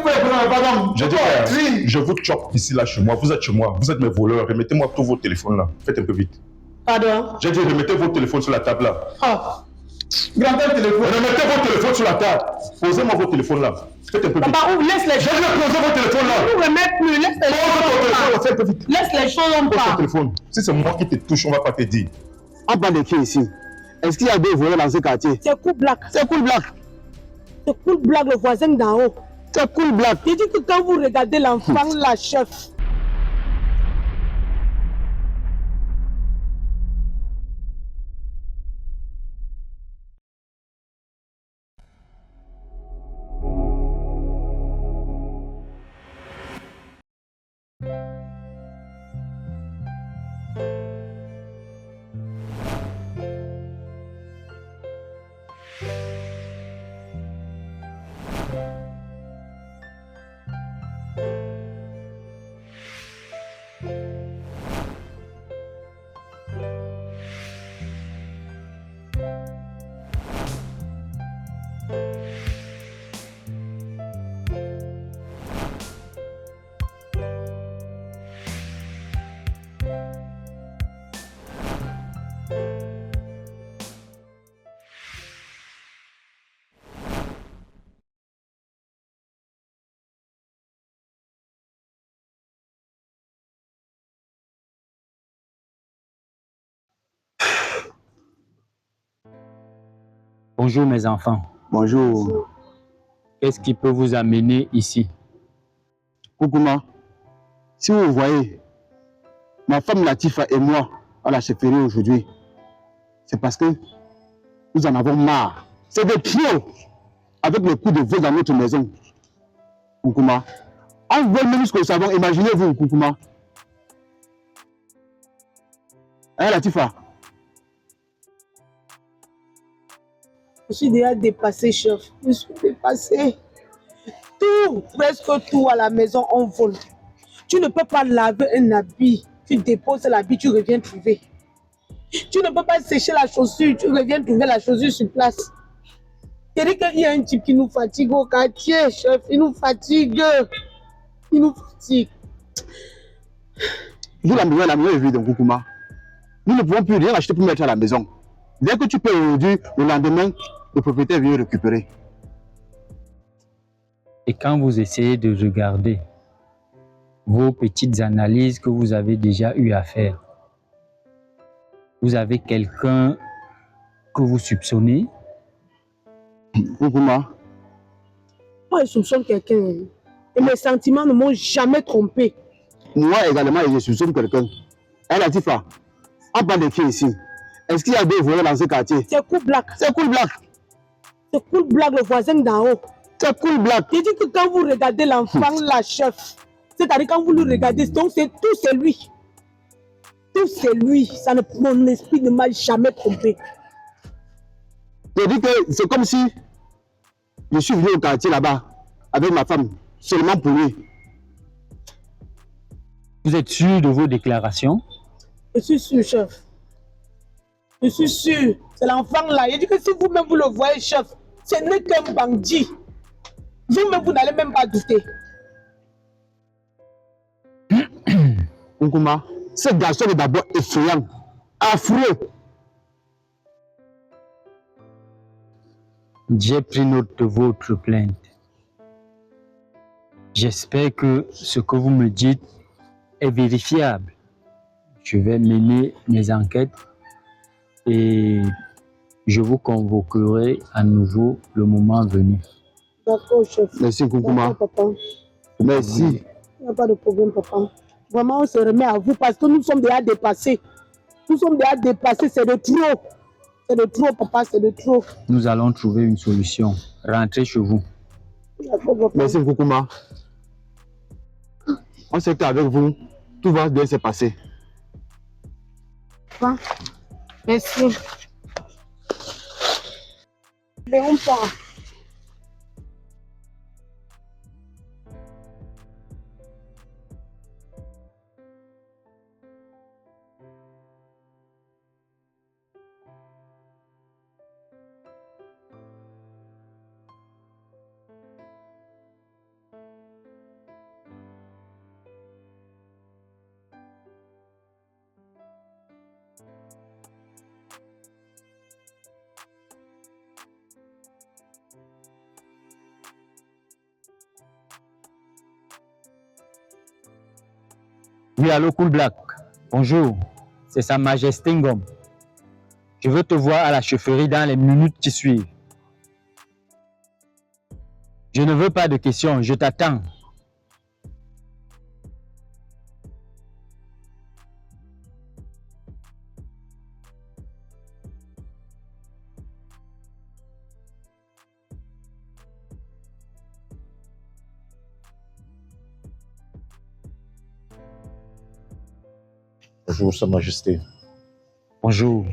faire, madame? J'ai dit, Oui. je vous chope ici, là, chez moi. Vous êtes chez moi. Vous êtes mes voleurs. Remettez-moi tous vos téléphones là. Faites un peu vite. Pardon? J'ai dit, remettez vos téléphones sur la table là. Ah. Grand-père téléphone. Remettez vos téléphones sur la table. Posez-moi vos téléphones là. Faites un peu vite. Papa, laisse les choses. Je vais poser vos téléphones là. Ne remettre plus. Laisse les choses. Faites un peu vite. Laisse les choses en Pose ton part. téléphone. Si c'est moi qui te touche, on va pas te dire. On parle de qui ici? Est-ce qu'il y a des voleurs dans ce quartier? C'est Cool Black. C'est Cool Black. C'est Cool Black, le voisin d'en haut. C'est Cool Black. Il dit que quand vous regardez l'enfant, la chef. Bonjour mes enfants. Bonjour. Qu'est-ce qui peut vous amener ici? Koukouma, si vous voyez, ma femme Latifa et moi à la chefferie aujourd'hui, c'est parce que nous en avons marre. C'est des trop avec le coup de vol dans notre maison. Koukouma, on vole même ce que nous savons. Imaginez-vous, Koukouma. Hein, Latifa? Je suis déjà dépassée, chef. Je suis dépassée. Tout, presque tout à la maison, on vole. Tu ne peux pas laver un habit. Tu déposes l'habit, tu reviens trouver. Tu ne peux pas sécher la chaussure, tu reviens trouver la chaussure sur place. C'est-à-dire qu'il y a un type qui nous fatigue au quartier, chef. Il nous fatigue. Il nous fatigue. Vous, la maison est vide, Koukouma. Nous ne pouvons plus rien acheter pour mettre à la maison. Dès que tu peux aujourd'hui, le lendemain, le propriétaire vient récupérer. Et quand vous essayez de regarder vos petites analyses que vous avez déjà eu à faire, vous avez quelqu'un que vous soupçonnez? Koukouma, Moi, je soupçonne quelqu'un. Et mes sentiments ne m'ont jamais trompé. moi également, je soupçonne quelqu'un. Hein, Latifa, on parle de qui ici? Est-ce qu'il y a des voleurs dans ce quartier? C'est Cool Black. C'est Cool Black. C'est Cool Black, le voisin d'en haut. C'est Cool Black. Il dit que quand vous regardez l'enfant, la chef, c'est-à-dire quand vous le regardez, donc c'est tout c'est lui. Tout c'est lui. Ça ne, mon esprit ne m'a jamais trompé. Je dis que c'est comme si je suis venu au quartier là-bas avec ma femme, seulement pour lui. Vous êtes sûr de vos déclarations? Je suis sûr, chef. Je suis sûr. C'est l'enfant là. Il dit que si vous-même vous le voyez, chef, ce n'est qu'un bandit. Vous-même, vous n'allez même pas douter. Koukouma, ce garçon est d'abord effrayant, affreux. J'ai pris note de votre plainte. J'espère que ce que vous me dites est vérifiable. Je vais mener mes enquêtes et je vous convoquerai à nouveau le moment venu. D'accord, chef. Merci, Koukouma. D'accord, papa. Merci. Il n'y a pas de problème, papa. Vraiment, on se remet à vous parce que nous sommes déjà dépassés. Nous sommes déjà dépassés, c'est de trop. C'est de trop, papa, c'est de trop. Nous allons trouver une solution. Rentrez chez vous. D'accord, papa. Merci, Koukouma. On sait qu'avec vous, tout va bien se passer. Papa, merci. Léon part. Oui, allô, Cool Black. Bonjour, c'est Sa Majesté Ngom. Je veux te voir à la chefferie dans les minutes qui suivent. Je ne veux pas de questions, je t'attends. Bonjour, Sa Majesté. Bonjour.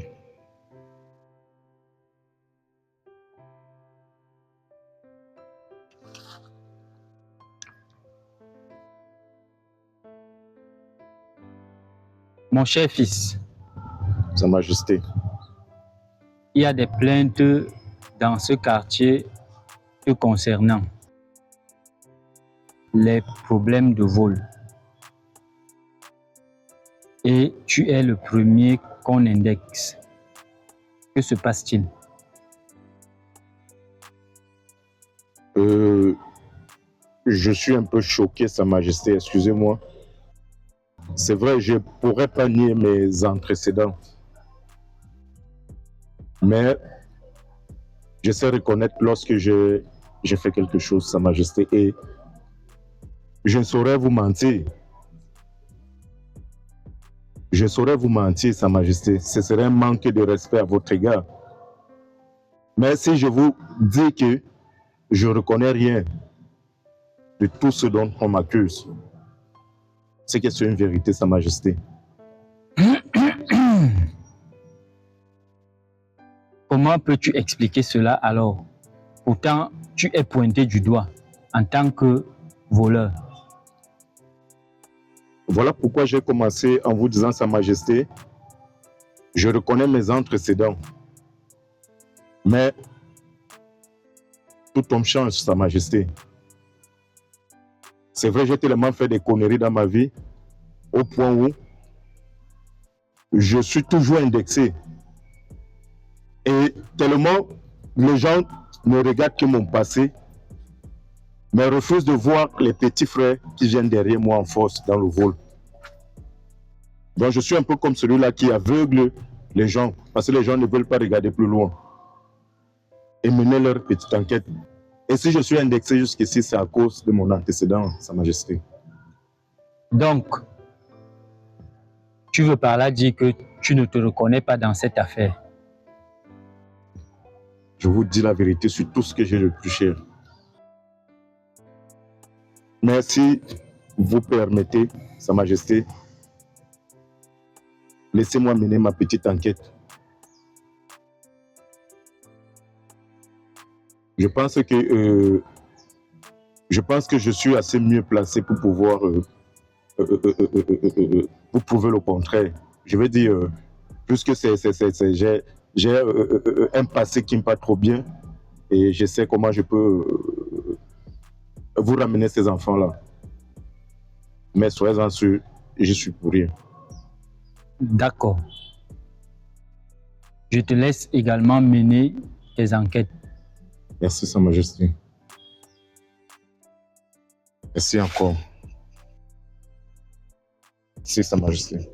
Mon cher fils, Sa Majesté. il y a des plaintes dans ce quartier te concernant les problèmes de vol. Et tu es le premier qu'on indexe. Que se passe-t-il? Je suis un peu choqué, Sa Majesté, excusez-moi. C'est vrai, je pourrais pas nier mes antécédents. Mais je sais reconnaître lorsque j'ai fait quelque chose, Sa Majesté, et je ne saurais vous mentir. Je saurais vous mentir, Sa Majesté. Ce serait un manque de respect à votre égard. Mais si je vous dis que je ne reconnais rien de tout ce dont on m'accuse, c'est que c'est une vérité, Sa Majesté. Comment peux-tu expliquer cela alors? Pourtant, tu es pointé du doigt en tant que voleur. Voilà pourquoi j'ai commencé en vous disant, Sa Majesté, je reconnais mes antécédents. Mais tout homme change, Sa Majesté. C'est vrai, j'ai tellement fait des conneries dans ma vie, au point où je suis toujours indexé. Et tellement les gens ne regardent que mon passé, mais refusent de voir les petits frères qui viennent derrière moi en force dans le vol. Donc je suis un peu comme celui-là qui aveugle les gens, parce que les gens ne veulent pas regarder plus loin et mener leur petite enquête. Et si je suis indexé jusqu'ici, c'est à cause de mon antécédent, Sa Majesté. Donc, tu veux par là dire que tu ne te reconnais pas dans cette affaire? Je vous dis la vérité sur tout ce que j'ai le plus cher. Mais si vous permettez, Sa Majesté, laissez-moi mener ma petite enquête. Je pense que je suis assez mieux placé pour pouvoir vous prouver le contraire. Je veux dire, puisque j'ai un passé qui n'est pas trop bien et je sais comment je peux vous ramener ces enfants-là. Mais soyez-en sûrs, je suis pour rien. D'accord. Je te laisse également mener tes enquêtes. Merci, Sa Majesté. Merci encore. Merci, Sa Majesté.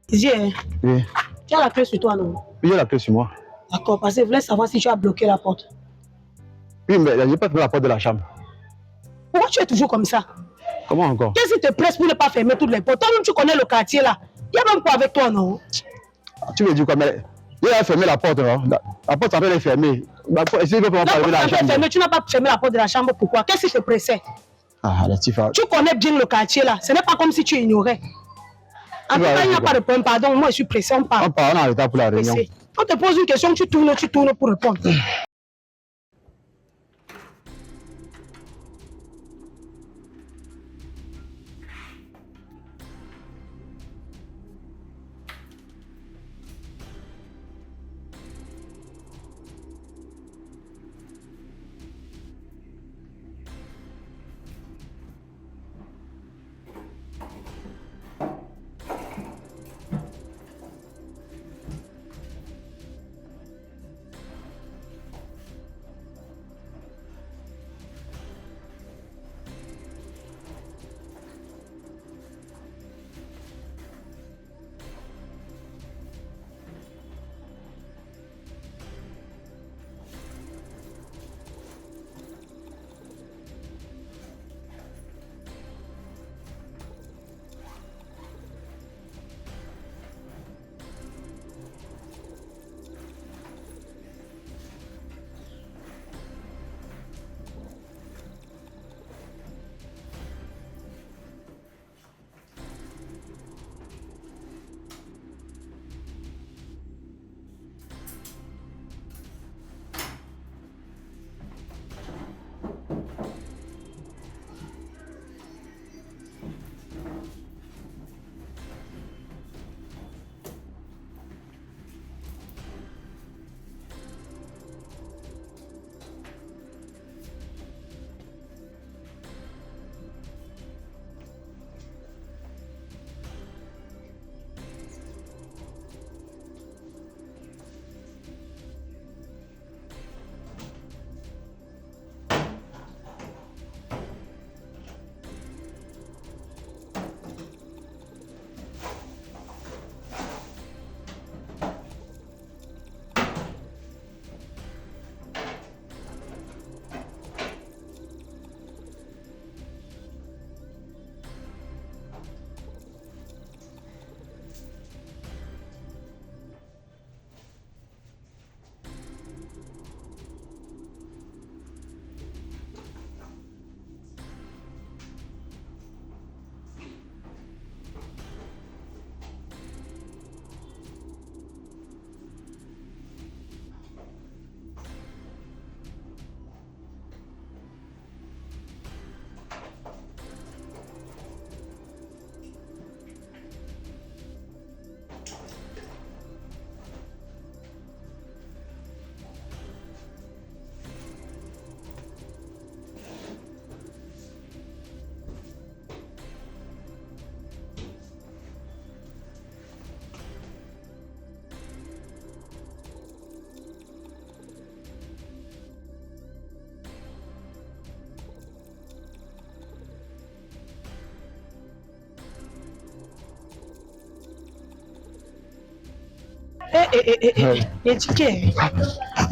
Didier, Oui, tu as la clé sur toi, non? il y a la clé sur moi. D'accord, parce que je voulais savoir si tu as bloqué la porte. Oui, mais je n'ai pas fermé la porte de la chambre. Pourquoi tu es toujours comme ça? Comment encore? Qu'est-ce qui te presse pour ne pas fermer toutes les portes? Toi-même, tu connais le quartier là. Il y a même quoi avec toi, non? Tu me dis quoi? Mais il a fermé la porte, non? La porte est fermée. Est-ce qu'il peut pas La fermer la porte est chambre? fermée, tu n'as pas fermé la porte de la chambre, pourquoi? Qu'est-ce qui te pressait? Ah, la Tifa. Tu connais bien le quartier là. Ce n'est pas comme si tu ignorais. En tout cas, il n'y a pas de problème. Pardon, moi je suis pressé, on parle. On part, on est en retard pour la réunion. Pressé. On te pose une question, tu tournes pour répondre.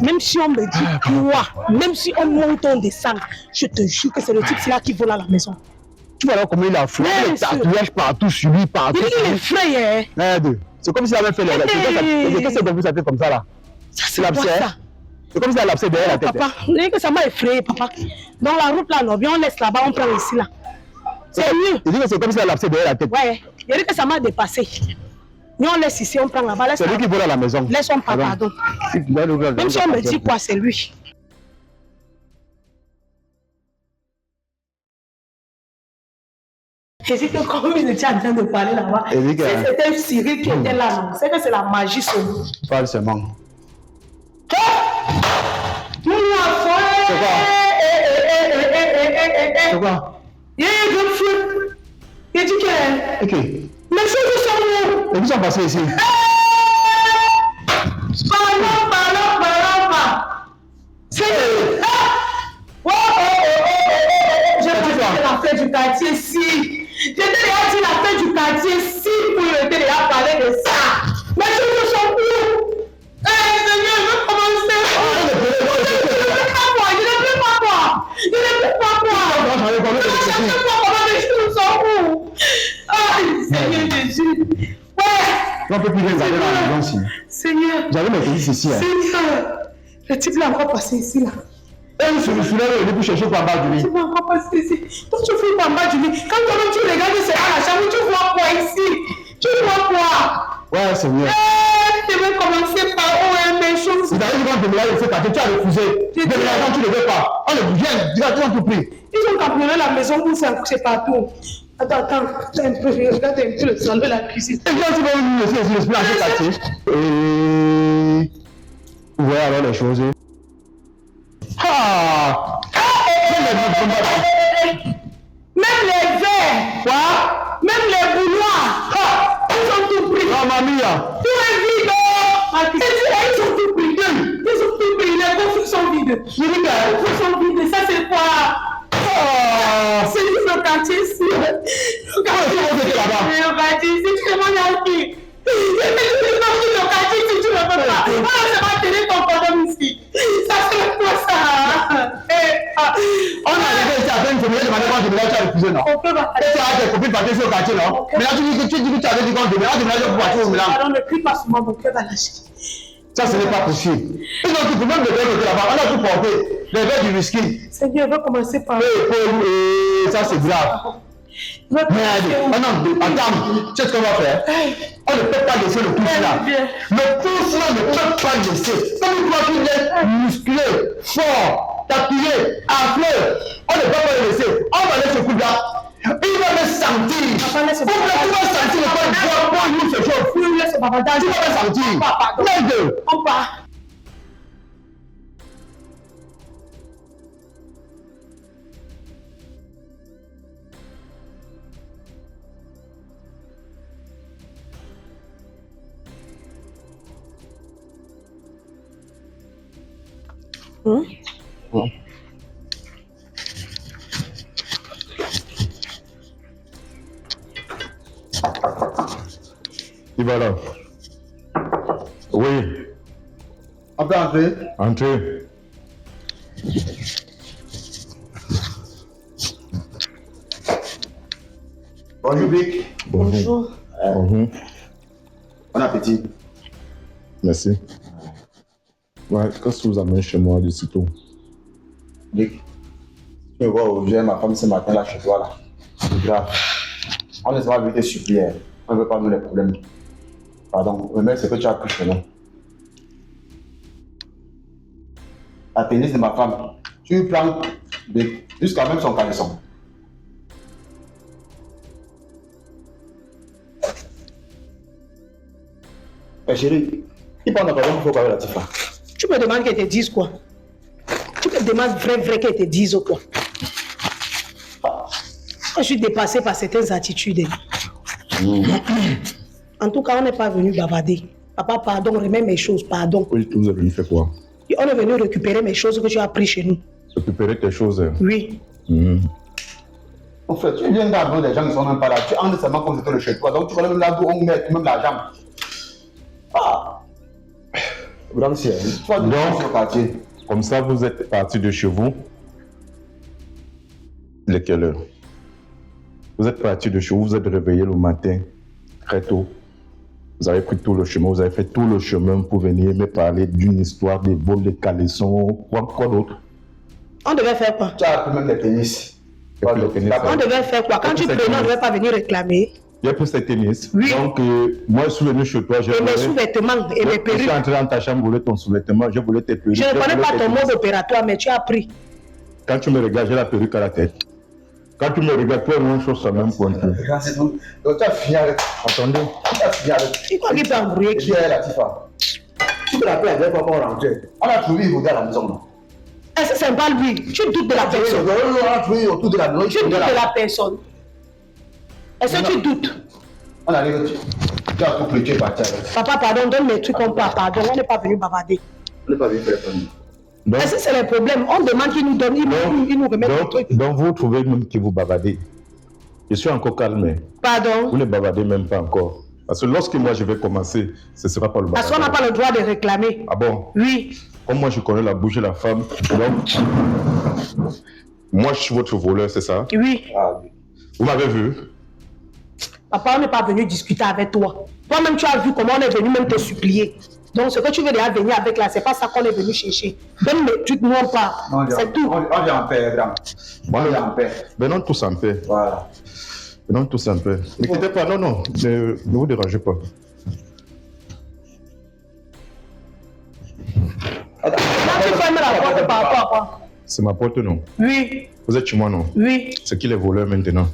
Même si on me dit quoi, même si on monte, on descend, je te jure que c'est le type là qui vole à la maison. Tu vois là comment il a fait les tatouages partout sur lui, partout. Il est frayé. Regarde, c'est comme s'il avait fait les... Qu'est-ce que ça fait comme ça là? Ça c'est quoi ça? C'est comme s'il a l'abcès derrière la tête. Papa, que ça m'a effrayé, papa. Dans la route là, non, bien on laisse là-bas, on prend ici là. C'est mieux. Il dit que c'est comme s'il a l'abcès derrière la tête. Ouais, il dit que ça m'a dépassé. Mais on laisse ici, on prend là-bas. C'est lui qui vole à la maison. Laisse on pas, pardon. Même si on me dit quoi, c'est lui. Je dis que comme il était en train de parler là-bas, c'était Cyril qui était là, non? C'est que c'est la magie sur nous. Parle seulement. C'est quoi? C'est quoi? Il y a un feu. Il dit que... Ok. Les choses sont où? Et vous sont passés ici. C'est... J'ai dit la fête du quartier ici. J'ai déjà dit la fête du quartier ici pour lui déjà parler de ça. Les choses sont où? Seigneur, je veux commencer. Je ne veux pas moi. Je ne veux pas moi. Je ne veux pas moi. Je ne veux pas moi. Les choses sont où? Seigneur Jésus. Ouais. On ne peut plus regarder dans la maison ici. Seigneur. J'avais mes polices ici. Seigneur. Le type là encore passé ici là. Et il se soulève et il peut chercher par bas du lit. Tu vas encore passer ici. Toi tu fais par bas du lit. Quand tu regardes c'est à la chambre, tu vois quoi ici? Tu vois quoi? Ouais, Seigneur. Je vais commencer par où mes choses. Vous avez dit quand déménage, il faut partir, tu as refusé. Déménagement, tu ne veux pas. On le vient, directement tout pris. Ils ont cambriolé la maison où c'est partout. Attends, regarde un peu le salon de la cuisine. Et quand tu vas nous laisser l'esprit en quartier. Et... Vous voyez alors les choses. Ah! Même les verres. Quoi? Même les bouilloires. Ils ont tout pris. Mamma mia! Tout est vide. Ils ont tout pris. Ils ont tout pris. Les coffres sont vides. Les coffres sont vides. Ça c'est quoi? C'est juste le quartier ici. Le quartier ici, tu demandes à qui? Le quartier ici, tu ne veux pas. Voilà, ça va tenir ton condom ici. Ça fait quoi ça? On est arrivé ici à peine, je me demandais quand tu as refusé, non? On peut pas. Tu as des copines partir sur le quartier, non? Mais là, tu dis que tu avais dit qu'on déménage pour partir au Milan. Pardon, ne crie pas sur moi, mon cœur va lâcher. Ça, ce n'est pas possible. Ils ont tout, même le verre de là-bas, on a tout porté. Les verres du whisky. Seigneur, je vais commencer par... Ça, c'est grave. Merde. Oh non, attends, tu sais ce qu'on va faire? On ne peut pas laisser le pouce là. Le pouce là ne peut pas laisser. Comme toi qui es musclé, fort, tatoué, afflé, on ne peut pas le laisser. On va laisser ce coup là. Il va le sentir. Vous vas sentir le corps boire nous ce jour. Tu vas le sentir. Merde. On part. Et voilà. Oui, On peut entrer. entrez. Bonjour, Vic. Bonjour. Bonjour. Bon appétit. Merci. Ouais, qu'est-ce que vous amenez chez moi de sitôt? Vic, tu me vois où j'ai ma femme ce matin là chez toi là. C'est grave. On ne sera vite supplier. On ne veut pas nous les problèmes. Pardon, mais c'est que tu as pris chez nous. La pénis de ma femme, tu prends jusqu'à même son caleçon. Mais chérie, il prend ta parole pour parler la tifa. Tu me demandes qu'elle te dise quoi? Tu me demandes vrai qu'elle te dise quoi? Je suis dépassée par certaines attitudes. En tout cas, on n'est pas venu bavarder. Papa, pardon, remets mes choses, pardon. Oui, vous êtes venu faire quoi? On est venu récupérer mes choses que tu as prises chez nous. Récupérer tes choses. Oui. En fait, tu viens d'abord des gens qui ne sont même pas là. Tu entres seulement comme c'était le chez toi. Donc tu vas même là où on met même l'argent. Ah! Grand chien, toi, tu es parti. Comme ça, vous êtes parti de chez vous. Il est quelle heure? Vous êtes parti de chez vous, vous êtes réveillé le matin, très tôt. Vous avez pris tout le chemin, vous avez fait tout le chemin pour venir me parler d'une histoire de vol de caleçons, quoi d'autre? On devait faire quoi? Tu as appris même les tennis. On devait faire quoi? Quand tu prenais, on ne devait pas venir réclamer. Il y a plus de tennis. Oui. Donc, moi, je suis venu chez toi. Et mes sous-vêtements et mes Je perruques. suis entré dans ta chambre, je voulais ton sous-vêtement, je voulais tes perruques. Je ne connais pas ton mode opératoire, mais tu as appris. Quand tu me regardes, j'ai la perruque à la tête. Quand tu me regardes, tu as une chose à même point. Donc, tu as fini avec. Entendez? Tu as fini avec. Qui croit qu'il peut embrouiller qui? Qui est Latifa? Tu peux l'appeler avec papa pour rentrer. On a trouvé il à la maison. Non? Est-ce que c'est pas lui? Tu doutes de la personne. On a trouvé autour de la maison. Tu doutes de la personne. Est-ce que tu doutes? On arrive, tu as tout pris, tu es parti avec. Papa, pardon, donne mes trucs comme papa. Pardon, on n'est pas venu bavarder. On n'est pas venu faire famille. Est-ce que c'est le problème? On demande qu'il nous donne, il nous remet le truc. Donc, vous trouvez même que vous bavardez. Je suis encore calme. Pardon? Vous ne bavardez même pas encore. Parce que lorsque moi je vais commencer, ce ne sera pas le Parce qu'on n'a pas le droit de réclamer. Ah bon? Oui. Comme moi je connais la bouche de la femme, donc moi je suis votre voleur, c'est ça? Oui. Ah, oui. Vous m'avez vu? Papa, on n'est pas venu discuter avec toi. Toi-même, tu as vu comment on est venu même te supplier. Donc, ce que tu veux déjà venir avec là, c'est pas ça qu'on est venu chercher. Donne mes trucs, nous on part. C'est tout. On vient en paix, grand. On vient en paix. Venons tous en paix. Voilà. Venons tous en paix. Ne quittez pas, non, ne vous dérangez pas. Là, tu fermes la porte par rapport à quoi? C'est ma porte, non? Oui. Vous êtes chez moi, non? Oui. C'est qui les voleurs maintenant?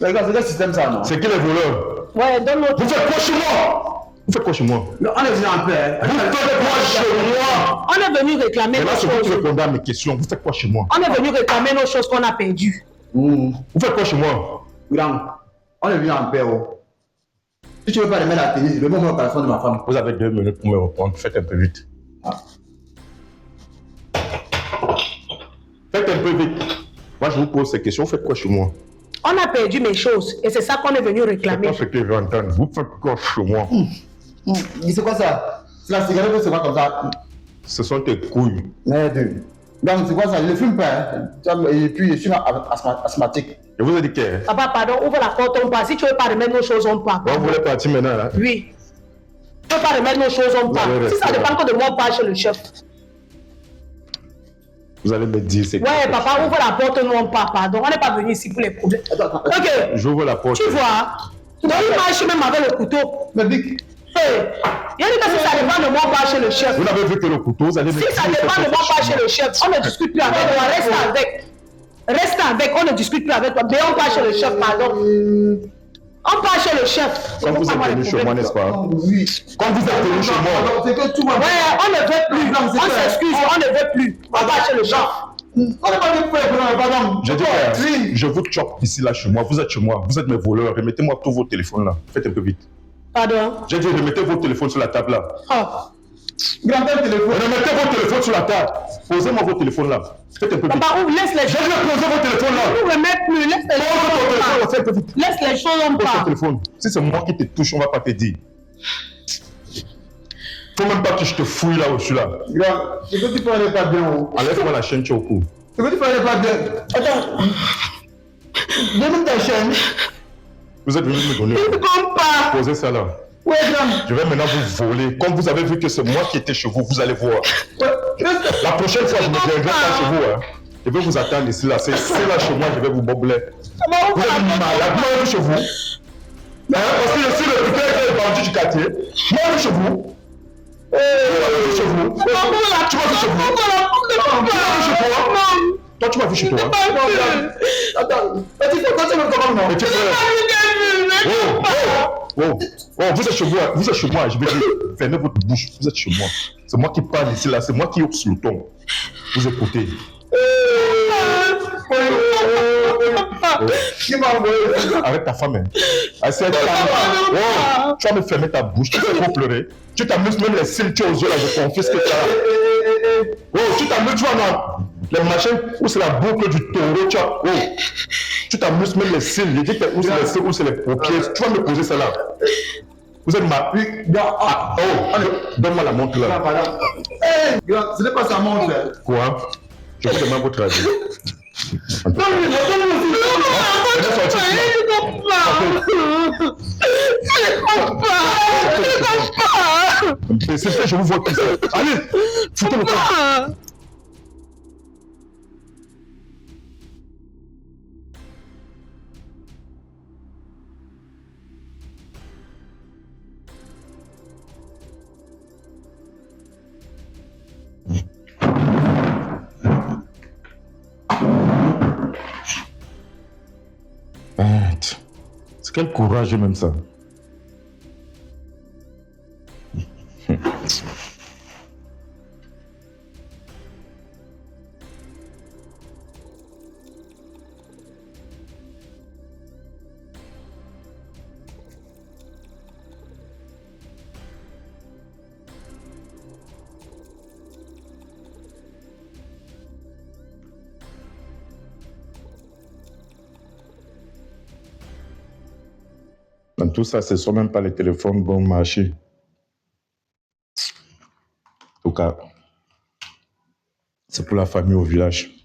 Mais regarde, c'est quel système ça, non? C'est qui les voleurs? Ouais, donne notre. Vous faites quoi chez moi? Vous faites quoi chez moi? Non, on est venu en paix. Vous faites quoi chez moi? On est venu réclamer Et là, nos c'est vous qui choses. répondez à mes questions. Vous faites quoi chez moi? On est venu réclamer nos choses qu'on a perdues. Vous faites quoi chez moi? Grand, on est venu en paix. Oh. Si tu veux pas remettre la tennis, remets-moi au téléphone de ma femme. Vous avez 2 minutes pour me répondre. Faites un peu vite. Faites un peu vite. Moi, je vous pose ces questions. Vous faites quoi chez moi? On a perdu mes choses et c'est ça qu'on est venu C'est réclamer. pas ce que je vais entendre. Vous faites quoi chez moi? C'est quoi ça? C'est la cigarette ou c'est quoi comme ça? Ce sont tes couilles. Merde. Donc c'est quoi ça? Je ne fume pas. Hein. Et puis je suis asthmatique. Je vous ai dit que... Papa, pardon, ouvre la porte, on part. Si tu veux pas remettre nos choses, on part. Vous voulez partir maintenant, là? Oui. Tu veux pas remettre nos choses, on part. allez Si ça rester dépend que de moi, on part chez le chef. Vous allez me dire c'est quoi? Ouais, papa, ouvre la porte, nous on part. Pardon, on n'est pas venu ici pour les problèmes. Attends. Ok. J'ouvre la porte. Tu vois, donc il marche même avec le couteau. Mais Vic, Hey, il a dit que si ça dépend de moi, on part chez le chef. Vous n'avez vu que le couteau, vous allez me Si ça dépend de moi, on part chez le chef. On ne discute plus avec toi, reste avec. Reste avec, on ne discute plus avec toi. Mais on part chez le chef, pardon. On part chez le chef. Quand vous êtes venu chez moi, n'est-ce pas? oui. Quand vous êtes venu chez moi, C'est que tout va Ouais, on ne veut plus. On s'excuse, on ne veut plus. On part chez le chef. On n'est pas venu faire pardon. je dis que je vous chope ici, là, chez moi. Vous êtes chez moi. Vous êtes mes voleurs. Remettez-moi tous vos téléphones, là. Faites un peu vite. Pardon. J'ai dit, remettez vos téléphones sur la table, là. Oh. Grand-père téléphone. Remettez vos téléphones sur la table. Posez-moi vos téléphones, là. Faites un peu vite. Papa, ouvre, laisse les J'ai choses. dit, posez vos téléphones, là. Ne remettre plus, laisse les Pose ton téléphone, là. choses. Faites un peu vite. Laisse les choses, on Pose ton part. téléphone. Si c'est moi qui te touche, on ne va pas te dire. Faut même pas que je te fouille là où je suis là. Grand, c'est que tu parlais pas bien. Oh. Enlève-moi la chaîne, tu es au cou. C'est que tu parlais pas bien. Attends. Donne-moi ta chaîne. Vous êtes venu me donner. Ne compte pas. Posez ça là. Ouais, grand. Je vais maintenant vous voler. Comme vous avez vu que c'est moi qui étais chez vous, vous allez voir. Ouais. La prochaine fois, je ne viendrai pas chez vous. Hein. Je vais vous attendre ici là. C'est là chez moi, je vais vous bobler. Vous êtes malade. Moi, je suis chez vous. Hein? Parce que je suis le putain qui est vendu du quartier. Moi, je suis chez vous. Je suis chez vous. Tu m'as vu chez vous. Tu m'as vu chez toi. Toi, tu m'as vu chez toi. Attends. Petit frère, toi, tu me commandes, non? Petit frère. Oh, vous êtes chez moi, vous êtes chez moi, je vais dire, fermez votre bouche, vous êtes chez moi. C'est moi qui parle ici, là, c'est moi qui hausse le ton. Vous écoutez. Qui m'a envoyé? Arrête ta femme, hein. Oh, tu vas me fermer ta bouche, tu fais trop pleurer. Tu t'amuses même les cils, tu es aux yeux, là, je confisque ça. Oh, tu t'amuses, tu vois, non? Les machins, où c'est la boucle du taureau, tu vois. Oh, tu t'amuses même les cils, je dis que où c'est les cils, où c'est les paupières, tu vas me poser ça là. Vous êtes ma... Ah, oh, donne-moi la montre là. Grand, ce n'est pas sa montre. Quoi? Je vous demande votre avis. C'est fait, je vous vois tout ça. Allez, foutez le camp. C'est quel courage même ça. Dans tout ça, ce ne sont même pas les téléphones bon marché. En tout cas, c'est pour la famille au village.